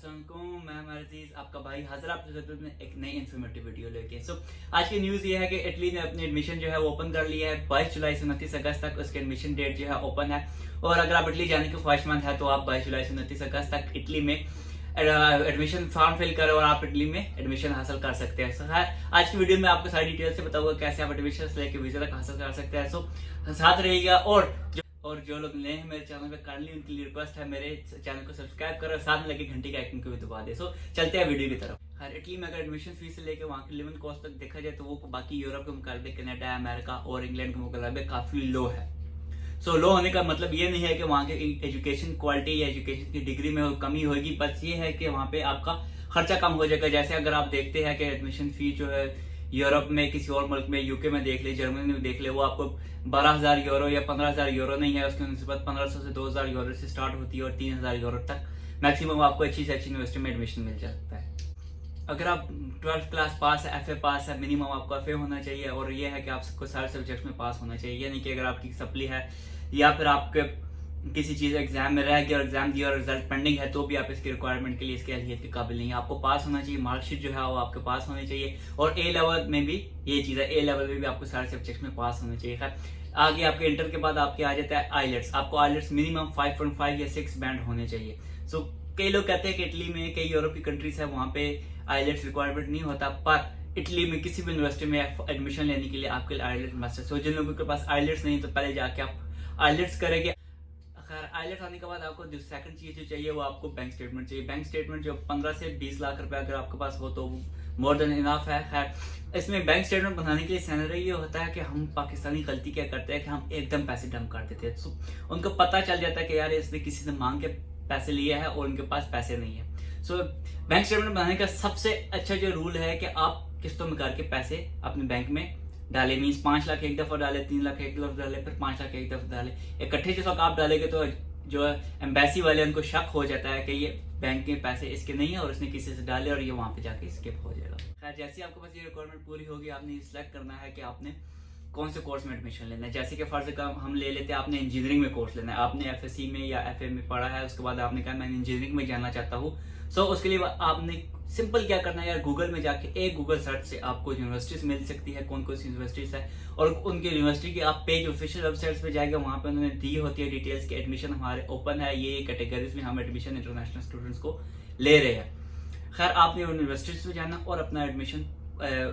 अस्सलाम वालेकुम, मैं हमारे अजीज आपका भाई हाजिर आपके साथ में एक नई इन्फॉर्मेटिव वीडियो लेके। आज की न्यूज़ ये है कि इटली ने अपनी एडमिशन जो है वो ओपन कर लिया है। 22 जुलाई से 29 अगस्त तक उसकी एडमिशन डेट जो है ओपन है। और अगर आप इटली जाने के ख्वाहिशमंद है तो आप 22 जुलाई से 29 अगस्त तक इटली में एडमिशन फॉर्म फिल करें और आप इटली में एडमिशन हासिल कर सकते हैं। आज की वीडियो में आपको सारी डिटेल से बताऊंगा कैसे आप एडमिशन लेके वीजा तक हासिल कर सकते हैं। साथ रहिएगा। और जो लोग नए हैं मेरे चैनल पे काइंडली उनके लिए रिक्वेस्ट है मेरे चैनल को सब्सक्राइब करो और साथ में लगे घंटी का आइकन को भी दबा दे। चलते हैं वीडियो की तरफ। खैर, इटली में अगर एडमिशन फीस से लेकर वहाँ की लिविंग कॉस्ट तक देखा जाए तो वो बाकी यूरोप के मुकाबले, कनाडा, अमेरिका और इंग्लैंड के मुकाबले काफी लो है। लो होने का मतलब ये नहीं है कि वहाँ के एजुकेशन क्वालिटी या एजुकेशन की डिग्री में कमी होगी, बस ये है कि वहाँ पे आपका खर्चा कम हो जाएगा। जैसे अगर आप देखते हैं कि एडमिशन फी जो है यूरोप में किसी और मुल्क में, यूके में देख ले, जर्मनी में देख ले, वो आपको 12,000 यूरो या 15,000 यूरो नहीं है, उसकी निस्बत 1500 से 2,000 यूरो से स्टार्ट होती है और 3,000 यूरो तक मैक्सिमम आपको अच्छी से अच्छी यूनिवर्सिटी में एडमिशन मिल जाता है। अगर आप 12th क्लास पास है, FA पास है, मिनिमम आपको FA होना चाहिए और ये है कि आप सबको सारे सब्जेक्ट में पास होना चाहिए। यानी कि अगर आपकी सप्ली है या फिर आपके किसी चीज एग्जाम में रह गया और एग्जाम दिया और रिजल्ट पेंडिंग है तो भी आप इसकी रिक्वायरमेंट के लिए, इसके अहलियत के काबिल नहीं है। आपको पास होना चाहिए, मार्कशीट जो है वो आपके पास होनी चाहिए। और A लेवल में भी ये चीज है, A लेवल में भी आपको सारे सब्जेक्ट में पास होना चाहिए। खैर, आगे आपके इंटर के बाद आपके आ जाता है आइलेट्स। आपको आइलेट्स मिनिमम 5.5 या 6 बैंड होने चाहिए। कई लोग कहते हैं कि इटली में, कई यूरोप की कंट्रीज है वहाँ पे आइलेट्स रिक्वायरमेंट नहीं होता, पर इटली में किसी भी यूनिवर्सिटी में एडमिशन लेने के लिए आपके लिए आइलेट्स मस्ट है। जिन लोगों के पास आइलेट्स नहीं तो पहले जाके आप आइलेट्स करेंगे। खैर, आइलेट्स आने के बाद आपको जो सेकंड चीज जो चाहिए वो आपको बैंक स्टेटमेंट चाहिए। बैंक स्टेटमेंट जो 15 से 20 लाख रुपए अगर आपके पास हो तो मोर देन इनफ है। खैर, इसमें बैंक स्टेटमेंट बनाने के लिए सिनेरियो ये होता है कि हम पाकिस्तानी गलती क्या करते हैं कि हम एकदम पैसे डंप कर देते हैं। उनको पता चल जाता है कि यार इसने किसी से मांग के पैसे लिए हैं और उनके पास पैसे नहीं है। बैंक स्टेटमेंट बनाने का सबसे अच्छा जो रूल है कि आप किस्तों में करके पैसे अपने बैंक में डाले। मीन्स 5 लाख एक दफा डाले, 3 लाख एक दफा डाले, फिर 5 लाख एक दफा डाले। इकट्ठे जब आप डालेंगे तो जो एम्बेसी वाले उनको शक हो जाता है कि ये बैंक के पैसे इसके नहीं है और इसने किसी से डाले और ये वहां पे जाके स्किप हो जाएगा। खैर, जैसे आपके पास ये रिक्वायरमेंट पूरी होगी, आपने सिलेक्ट करना है कि आपने कौन से कोर्स में एडमिशन लेना है। जैसे कि फर्ज का हम ले लेते हैं, आपने इंजीनियरिंग में कोर्स लेना है, आपने FSC में या FA में पढ़ा है, उसके बाद आपने कहा मैं इंजीनियरिंग में जाना चाहता हूँ। उसके लिए आपने सिंपल क्या करना है यार, गूगल में जाके एक गूगल सर्च से आपको यूनिवर्सिटीज मिल सकती है, कौन कौन सी यूनिवर्सिटीज है और उनके यूनिवर्सिटी के आप पेज ऑफिशियल वेबसाइट्स पे जाएगा, वहां पे उन्होंने दी होती है डिटेल्स के एडमिशन हमारे ओपन है, ये कैटेगरीज में हम एडमिशन इंटरनेशनल स्टूडेंट्स को ले रहे हैं। खैर, आपने यूनिवर्सिटीज में जाना और अपना एडमिशन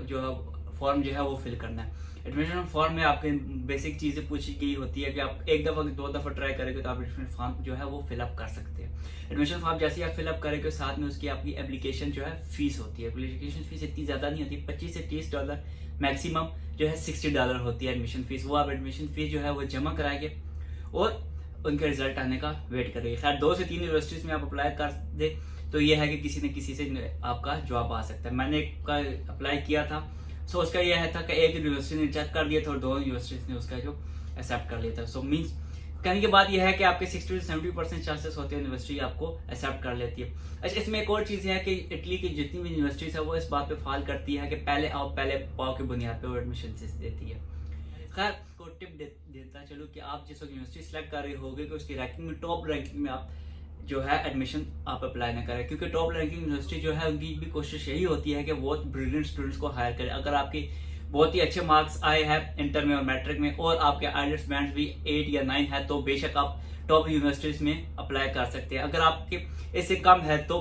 जो है फॉर्म जो है वो फिल करना है। एडमिशन फॉर्म में आपके बेसिक चीजें पूछी गई होती है कि आप एक दफा 2 दफा ट्राई करेंगे तो आप एडमिशन फॉर्म जो है वो फिलअप कर सकते हैं। एडमिशन फॉर्म जैसे आप फिलअप करेंगे साथ में उसकी आपकी एप्लीकेशन जो है फीस होती है। एप्लीकेशन फीस इतनी ज्यादा नहीं होती, 25 से 30 डॉलर, मैक्सिमम जो है 60 डॉलर होती है एडमिशन फीस। वो आप एडमिशन फीस जो है वो जमा कराएंगे और उनके रिजल्ट आने का वेट करेंगे। खैर, 2 से 3 यूनिवर्सिटीज में आप अप्लाई कर दे तो ये है कि किसी न किसी से आपका जवाब आ सकता है। मैंने अप्लाई किया था, उसका यह था कि एक यूनिवर्सिटी ने चेक कर दिया था और 2 यूनिवर्सिटीज ने उसका जो एक्सेप्ट कर लिया था। मीन्स कहने की बात यह है कि आपके 60 से 70% चांसेस होते हैं यूनिवर्सिटी आपको एक्सेप्ट कर लेती है। अच्छा, इसमें एक और चीज है कि इटली की जितनी भी यूनिवर्सिटीज है वो इस बात पे फाल करती है कि पहले आओ पहले पाओ की बुनियाद पे वो एडमिशन देती है। खैर, को टिप देता चलो कि आप जिस यूनिवर्सिटी सेलेक्ट कर रहे होगे कि उसकी रैंकिंग में, टॉप रैंकिंग में आप जो है एडमिशन आप अप्लाई ना करें, क्योंकि टॉप रैंकिंग यूनिवर्सिटी जो है उनकी भी कोशिश यही होती है कि बहुत ब्रिलियंट स्टूडेंट्स को हायर करें। अगर आपकी बहुत ही अच्छे मार्क्स आए हैं इंटर में और मैट्रिक में और आपके आइलेट्स बैंड भी 8 या 9 है तो बेशक आप टॉप यूनिवर्सिटीज में अप्लाई कर सकते हैं। अगर आपके इससे कम है तो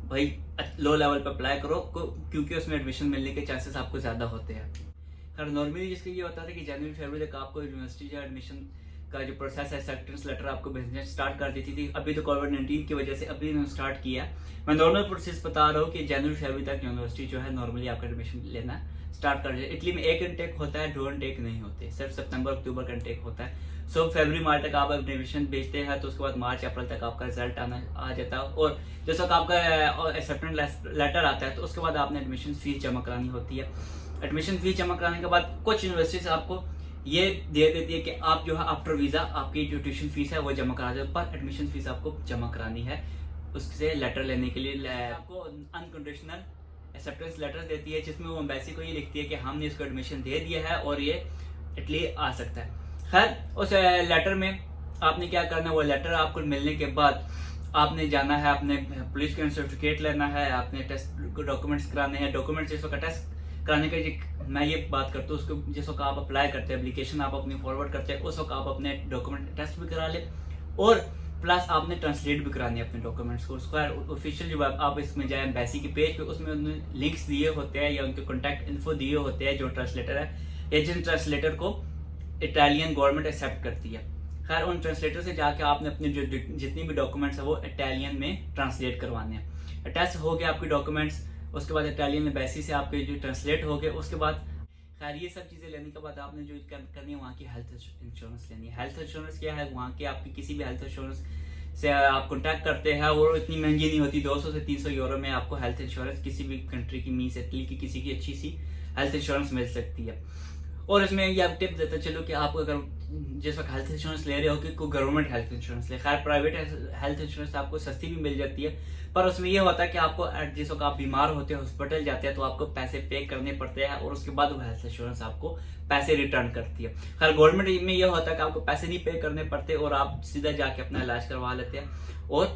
भाई लो लेवल पर अप्लाई करो, क्योंकि उसमें एडमिशन मिलने के चांसेस आपको ज्यादा होते हैं। खैर, नॉर्मली जिसका ये होता था कि जनवरी फरवरी तक आपको यूनिवर्सिटी जो एडमिशन का जो प्रोसेस है, एक्सेप्टेंस लेटर आपको भेजना स्टार्ट कर देती थी। अभी तो कोविड-19 की वजह से अभी इन्होंने स्टार्ट किया। मैं नॉर्मल प्रोसेस बता रहा हूँ कि जनवरी फरवरी तक यूनिवर्सिटी जो है नॉर्मली आपका एडमिशन लेना स्टार्ट कर दिया। इटली में एक इनटेक होता है, 2 इनटेक नहीं होते, सिर्फ सितंबर अक्टूबर का इनटेक होता है। फरवरी मार्च तक आप एडमिशन भेजते हैं तो उसके बाद मार्च अप्रैल तक आपका रिजल्ट आ जाता है और जैसे आपका एक्सेप्टेंस लेटर आता है तो उसके बाद आपने एडमिशन फीस जमा करानी होती है। एडमिशन फीस जमा कराने के बाद कुछ यूनिवर्सिटीज आपको ये दे देती है कि आप जो है आफ्टर वीजा आपकी जो ट्यूशन फीस है वो जमा करा दो, पर एडमिशन फीस आपको जमा करानी है। उससे लेटर लेने के लिए आपको अनकंडीशनल एक्सेप्टेंस लेटर देती है, जिसमें वो एम्बेसी को ये लिखती है कि हमने इसको एडमिशन दे दिया है और ये इटली आ सकता है। खैर, उस लेटर में आपने क्या करना है, वो लेटर आपको मिलने के बाद आपने जाना है, अपने पुलिस का सर्टिफिकेट लेना है, आपने टेस्ट डॉक्यूमेंट्स कराने हैं। डॉक्यूमेंट्स जिस वक्त टेस्ट कराने का मैं ये बात करता हूँ, उसको जिस वक्त आप अप्लाई करते हैं, एप्लीकेशन आप अपनी फॉरवर्ड करते हैं, उस वक्त आप अपने डॉक्यूमेंट टेस्ट भी करा ले और प्लस आपने ट्रांसलेट भी करानी है अपने डॉक्यूमेंट्स को। उसका ऑफिशियल जो आप इसमें जाए एम्बेसी के पेज पे, उसमें उन्होंने लिंक्स दिए होते हैं या उनके कॉन्टैक्ट इन्फो दिए होते हैं जो ट्रांसलेटर है या जिन ट्रांसलेटर को इटालियन गवर्नमेंट एक्सेप्ट करती है। खैर उन ट्रांसलेटर से जाके आपने अपने जो जितनी भी डॉक्यूमेंट्स है वो इटालियन में ट्रांसलेट करवाने हैं। टेस्ट हो गए आपके डॉक्यूमेंट्स, उसके बाद इटालियन एम्बेसी से आपके जो ट्रांसलेट हो गए, उसके बाद खैर ये सब चीज़ें लेने के बाद आपने जो करनी है वहाँ की हेल्थ इंश्योरेंस लेनी है। हेल्थ इंश्योरेंस क्या है, वहाँ की आपकी किसी भी हेल्थ इंश्योरेंस से आप कॉन्टैक्ट करते हैं और इतनी महंगी नहीं होती, 200 से 300 यूरो में आपको हेल्थ इंश्योरेंस किसी भी कंट्री की, मीन्स इटली की किसी की अच्छी सी हेल्थ इंश्योरेंस मिल सकती है। और इसमें ये आप टिप देता चलो कि आप अगर जिस वक्त हेल्थ इंश्योरेंस ले रहे हो कि कोई गवर्नमेंट हेल्थ इंश्योरेंस ले, खैर प्राइवेट हेल्थ इंश्योरेंस आपको सस्ती भी मिल जाती है, पर उसमें ये होता है कि आपको जिस वक्त आप बीमार होते हैं, हॉस्पिटल जाते हैं, तो आपको पैसे पे करने पड़ते हैं और उसके बाद वो हेल्थ इंश्योरेंस आपको पैसे रिटर्न करती है। खैर गवर्नमेंट में ये होता है कि आपको पैसे नहीं पे करने पड़ते और आप सीधा जाके अपना इलाज करवा लेते हैं और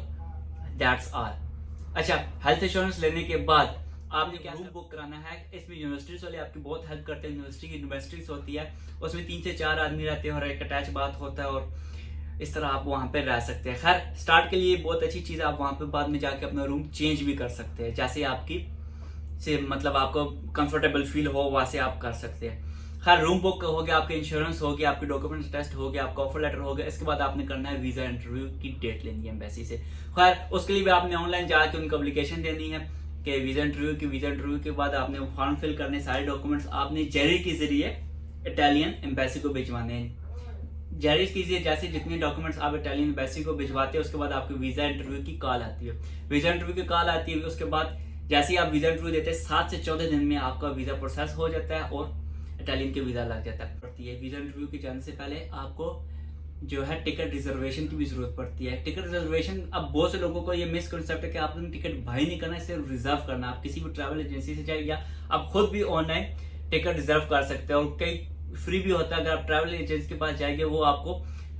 दैट्स ऑल। अच्छा, हेल्थ इंश्योरेंस लेने के बाद आपने क्या रूम बुक कराना है, इसमें यूनिवर्सिटीज वाले आपकी बहुत हेल्प करते हैं। यूनिवर्सिटीज होती है, उसमें 3 से 4 आदमी रहते हैं और एक अटैच बात होता है और इस तरह आप वहाँ पे रह सकते हैं। खैर स्टार्ट के लिए बहुत अच्छी चीज़ है, आप वहाँ पे बाद में जाके अपना रूम चेंज भी कर सकते हैं, जैसे आपकी से मतलब आपको कंफर्टेबल फील हो वैसे आप कर सकते हैं। खैर रूम बुक हो गया, आपके इंश्योरेंस हो गया, आपके डॉक्यूमेंट्स टेस्ट हो गया, आपका ऑफर लेटर हो गया, इसके बाद आपने करना है वीजा इंटरव्यू की डेट लेनी है एम्बेसी से। खैर उसके लिए भी आपने ऑनलाइन जाके उनको एप्लीकेशन देनी है कि वीजा इंटरव्यू के बाद आपने फॉर्म फिल करने, सारे डॉक्यूमेंट्स आपने जेरी के जरिए इटालियन एम्बेसी को भिजवाने हैं। जेरी कीजिए, जैसे जितने डॉक्यूमेंट्स आप इटालियन एम्बेसी को भिजवाते हैं उसके बाद आपकी वीजा इंटरव्यू की कॉल आती है। वीजा इंटरव्यू की कॉल आती है, उसके बाद जैसे ही आप वीजा इंटरव्यू देते हैं 7 से 14 दिन में आपका वीजा प्रोसेस हो जाता है और इटालियन के वीजा लग जाता है। वीजा इंटरव्यू के जाने से पहले आपको जो है टिकट रिजर्वेशन की भी जरूरत पड़ती है। टिकट रिजर्वेशन, अब बहुत से लोगों को ये मिसकंसेप्ट है कि आपने टिकट बाय नहीं करना है, सिर्फ रिजर्व करना। आप किसी भी ट्रैवल एजेंसी से जाए या आप खुद भी ऑनलाइन टिकट रिजर्व कर सकते हैं और कई फ्री भी होता है। अगर आप ट्रैवल एजेंसी के पास जाएंगे वो आपको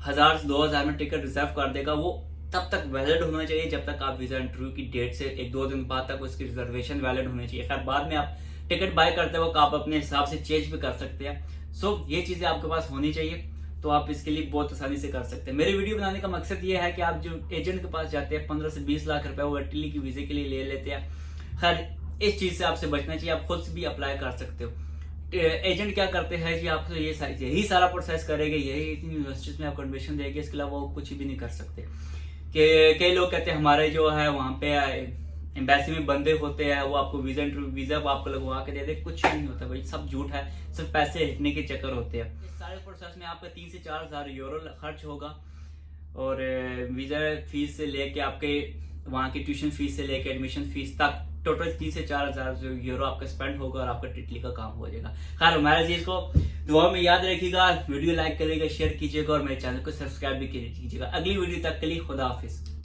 1000-2000 में टिकट रिजर्व कर देगा। वो तब तक वैलिड होना चाहिए जब तक आप वीजा इंटरव्यू की डेट से 1-2 दिन बाद तक उसकी रिजर्वेशन वैलिड होनी चाहिए। खैर बाद में आप टिकट बाय करते वक्त आप अपने हिसाब से चेंज भी कर सकते हैं। सो ये चीजें आपके पास होनी चाहिए, तो आप इसके लिए बहुत आसानी से कर सकते हैं। मेरी वीडियो बनाने का मकसद ये है कि आप जो एजेंट के पास जाते हैं 15 से 20 लाख रुपए वो इटली की वीजे के लिए ले लेते हैं। खैर इस चीज से आपसे बचना चाहिए, आप खुद से भी अप्लाई कर सकते हो। एजेंट क्या करते हैं जी, आपको यही सारा प्रोसेस करेंगे, यही यूनिवर्सिटीज में आपको एडमिशन देंगे, इसके अलावा वो कुछ भी नहीं कर सकते। कि कई लोग कहते हैं हमारे जो है वहाँ पे एम्बेसी में बंदे होते हैं, वो आपको वीजा आपको लगवा के दे दे, कुछ नहीं होता भाई, सब झूठ है, सिर्फ पैसे हिटने के चक्कर होते हैं। इस सारे प्रोसेस में आपका 3 से 4000 यूरो खर्च होगा और वीजा फीस से लेके आपके वहाँ की ट्यूशन फीस से लेके एडमिशन फीस तक टोटल 3 से 4000 यूरो आपका स्पेंड होगा और आपका इटली का काम हो जाएगा। खैर हमारे चीज को दुआ में याद रखिएगा, वीडियो लाइक करिएगा, शेयर कीजिएगा और मेरे चैनल को सब्सक्राइब भी कीजिएगा। अगली वीडियो तक के लिए खुदा हाफिज।